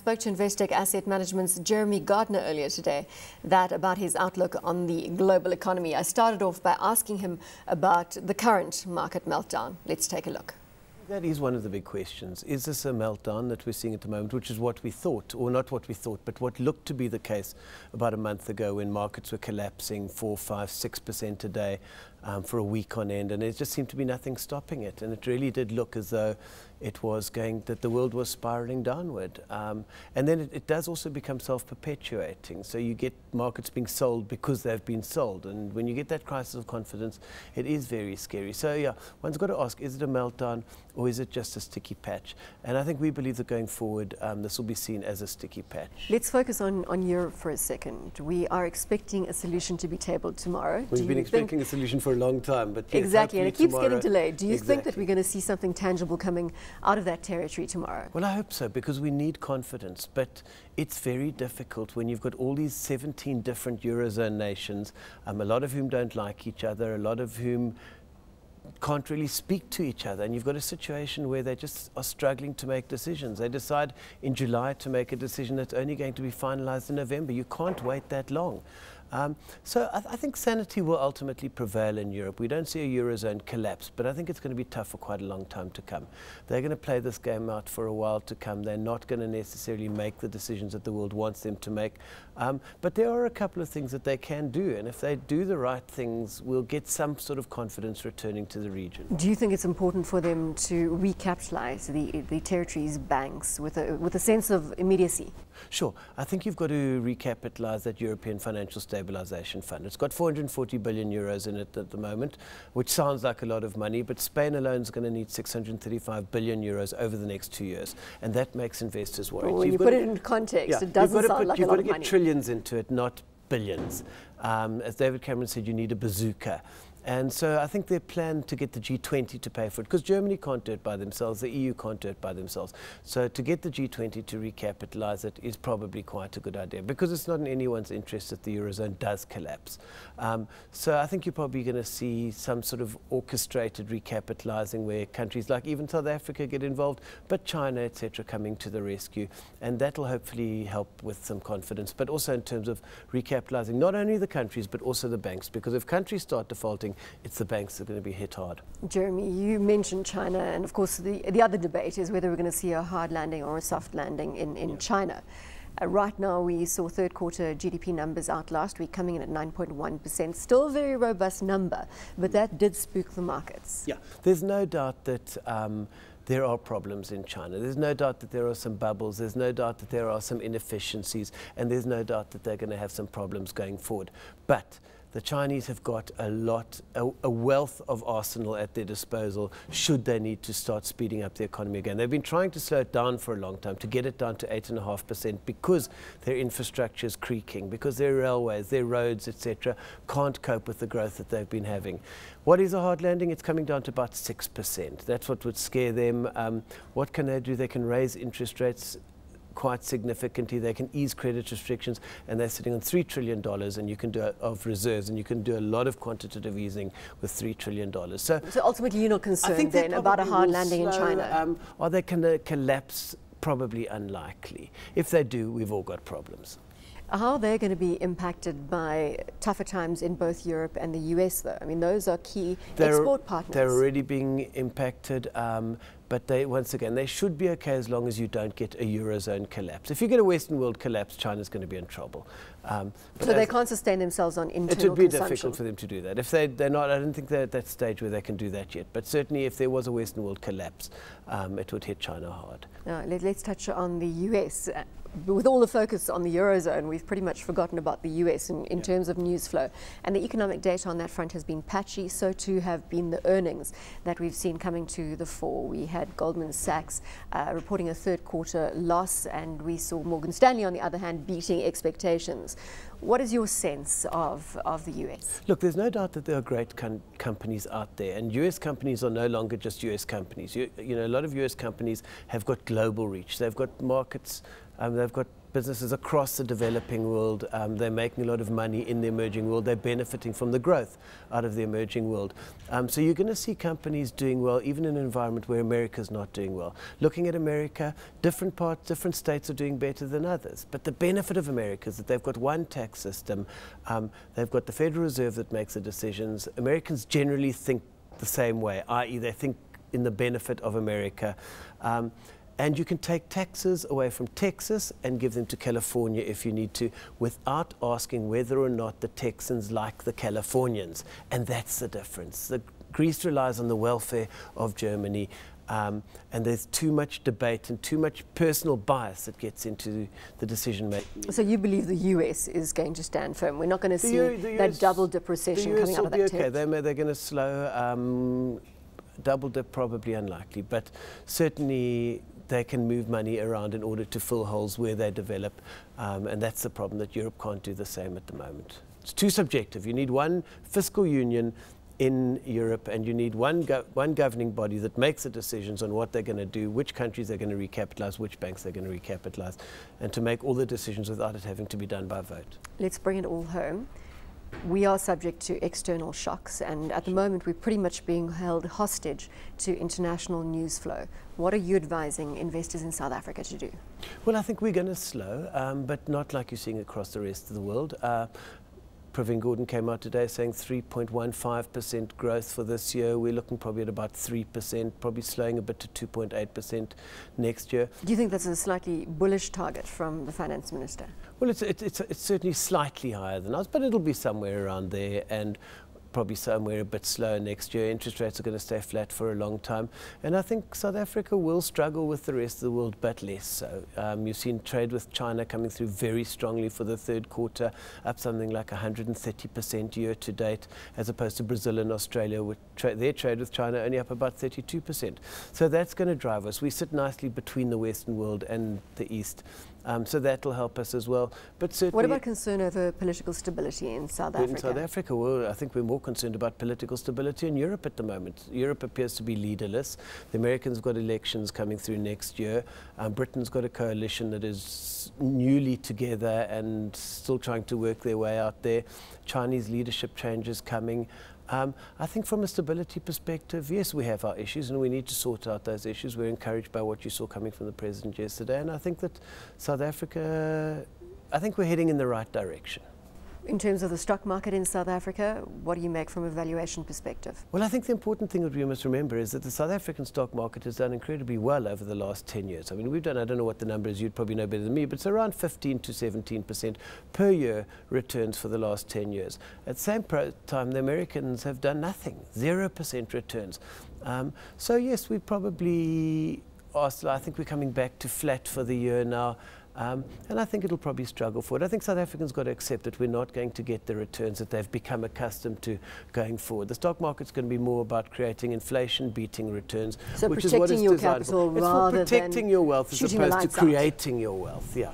spoke to Investec Asset Management's Jeremy Gardiner earlier today, that about his outlook on the global economy. I started off by asking him about the current market meltdown. Let's take a look. That is one of the big questions. Is this a meltdown that we're seeing at the moment, which is what we thought, or not what we thought, but what looked to be the case about a month ago when markets were collapsing 4, 5, 6% a day for a week on end, and there just seemed to be nothing stopping it. And it really did look as though it was that the world was spiraling downward. And then it does also become self-perpetuating. So you get markets being sold because they've been sold. And when you get that crisis of confidence, it is very scary. So yeah, one's got to ask, is it a meltdown or is it just a sticky patch? And I think we believe that going forward, this will be seen as a sticky patch. Let's focus on Europe for a second. We are expecting a solution to be tabled tomorrow. We've been expecting a solution for a long time, but yes, exactly, and it keeps getting delayed. Do you exactly. think that we're going to see something tangible coming out of that territory tomorrow? Well, I hope so, because we need confidence, but it's very difficult when you've got all these 17 different Eurozone nations, a lot of whom don't like each other, a lot of whom can't really speak to each other, and you've got a situation where they just are struggling to make decisions. They decide in July to make a decision that's only going to be finalized in November. You can't wait that long. So I think sanity will ultimately prevail in Europe. We don't see a Eurozone collapse, but I think it's going to be tough for quite a long time to come. They're going to play this game out for a while to come. They're not going to necessarily make the decisions that the world wants them to make. But there are a couple of things that they can do, and if they do the right things, we'll get some sort of confidence returning to the region. Do you think it's important for them to recapitalize the territory's banks with a sense of immediacy? Sure. I think you've got to recapitalize that European Financial Stabilization Fund. It's got 440 billion euros in it at the moment, which sounds like a lot of money, but Spain alone is going to need 635 billion euros over the next 2 years, and that makes investors worried. Well, when you put it in context, it doesn't sound like a lot of money. You've got to get trillions into it, not billions. As David Cameron said, you need a bazooka. And so I think their plan to get the G20 to pay for it, because Germany can't do it by themselves, the EU can't do it by themselves. So to get the G20 to recapitalize it is probably quite a good idea, because it's not in anyone's interest that the Eurozone does collapse. So I think you're probably going to see some sort of orchestrated recapitalizing where countries like even South Africa get involved, but China, etc., coming to the rescue. And that will hopefully help with some confidence, but also in terms of recapitalizing not only the countries, but also the banks, because if countries start defaulting, it's the banks that are going to be hit hard. Jeremy, you mentioned China, and of course the other debate is whether we're going to see a hard landing or a soft landing in China. Right now, we saw third quarter GDP numbers out last week coming in at 9.1%, still a very robust number, but that did spook the markets. Yeah, there's no doubt that there are problems in China. There's no doubt that there are some bubbles. There's no doubt that there are some inefficiencies, and there's no doubt that they're going to have some problems going forward. But the Chinese have got a wealth of arsenal at their disposal should they need to start speeding up the economy again. They've been trying to slow it down for a long time, to get it down to 8.5%, because their infrastructure is creaking, because their railways, their roads, etc., can't cope with the growth that they've been having. What is a hard landing? It's coming down to about 6%. That's what would scare them. What can they do? They can raise interest rates quite significantly. They can ease credit restrictions, and they're sitting on $3 trillion and you can do of reserves, and you can do a lot of quantitative easing with $3 trillion. So ultimately you're not concerned then about a hard landing in China? Are they going to collapse? Probably unlikely. If they do, we've all got problems. How are they going to be impacted by tougher times in both Europe and the US, though? I mean, those are key export partners. They're already being impacted, but once again, they should be okay as long as you don't get a Eurozone collapse. If you get a Western world collapse, China's going to be in trouble. So they can't sustain themselves on internal consumption? It would be difficult for them to do that. If they're not, I don't think they're at that stage where they can do that yet. But certainly if there was a Western world collapse, it would hit China hard. Now, let's touch on the US. With all the focus on the Eurozone, we've pretty much forgotten about the US in terms of news flow. And the economic data on that front has been patchy, so too have been the earnings that we've seen coming to the fore. We had Goldman Sachs reporting a third quarter loss, and we saw Morgan Stanley, on the other hand, beating expectations. What is your sense of the US? Look, there's no doubt that there are great companies out there, and US companies are no longer just US companies. You know, a lot of US companies have got global reach. They've got markets, they've got businesses across the developing world. They're making a lot of money in the emerging world. They're benefiting from the growth out of the emerging world. So you're going to see companies doing well, even in an environment where America's not doing well. Looking at America, different states are doing better than others. But the benefit of America is that they've got one tax system. They've got the Federal Reserve that makes the decisions. Americans generally think the same way, i.e. they think in the benefit of America. And you can take taxes away from Texas and give them to California if you need to, without asking whether or not the Texans like the Californians. And that's the difference. Greece relies on the welfare of Germany, and there's too much debate and too much personal bias that gets into the decision making. So you believe the US is going to stand firm? We're not going to see that double dip recession coming out of that okay. They're going to slow. Double dip probably unlikely, but certainly they can move money around in order to fill holes where they develop, and that's the problem, that Europe can't do the same at the moment. It's too subjective. You need one fiscal union in Europe, and you need one governing body that makes the decisions on what they're going to do, which countries they're going to recapitalize, which banks they're going to recapitalize, and to make all the decisions without it having to be done by vote. Let's bring it all home. We are subject to external shocks, and at the moment we're pretty much being held hostage to international news flow. What are you advising investors in South Africa to do? Well, I think we're going to slow, but not like you're seeing across the rest of the world. Pravin Gordon came out today saying 3.15% growth for this year. We're looking probably at about 3%, probably slowing a bit to 2.8% next year. Do you think that's a slightly bullish target from the finance minister? Well, it's certainly slightly higher than us, but it'll be somewhere around there, and probably somewhere a bit slower next year. Interest rates are going to stay flat for a long time. And I think South Africa will struggle with the rest of the world, but less so. You've seen trade with China coming through very strongly for the third quarter, up something like 130% year to date, as opposed to Brazil and Australia, with their trade with China only up about 32%. So that's going to drive us. We sit nicely between the Western world and the East. So that'll help us as well. But certainly, what about concern over political stability in South Africa? In South Africa, well, I think we're more concerned about political stability in Europe at the moment. Europe appears to be leaderless. The Americans have got elections coming through next year. Britain's got a coalition that is newly together and still trying to work their way out there. Chinese leadership changes coming. I think from a stability perspective, yes, we have our issues and we need to sort out those issues. We're encouraged by what you saw coming from the President yesterday, and I think that South Africa, I think we're heading in the right direction. In terms of the stock market in South Africa, what do you make from a valuation perspective? Well, I think the important thing that we must remember is that the South African stock market has done incredibly well over the last 10 years. I mean, we've done, I don't know what the number is, you'd probably know better than me, but it's around 15 to 17% per year returns for the last 10 years. At the same time, the Americans have done nothing, 0% returns. So yes, we probably are, I think we're coming back to flat for the year now. And I think it'll probably struggle for it. I think South Africans got to accept that we're not going to get the returns that they've become accustomed to going forward. The stock market's going to be more about creating inflation, beating returns, so which is what it's your designed capital for. It's rather for protecting your wealth as opposed to creating your wealth. Yeah.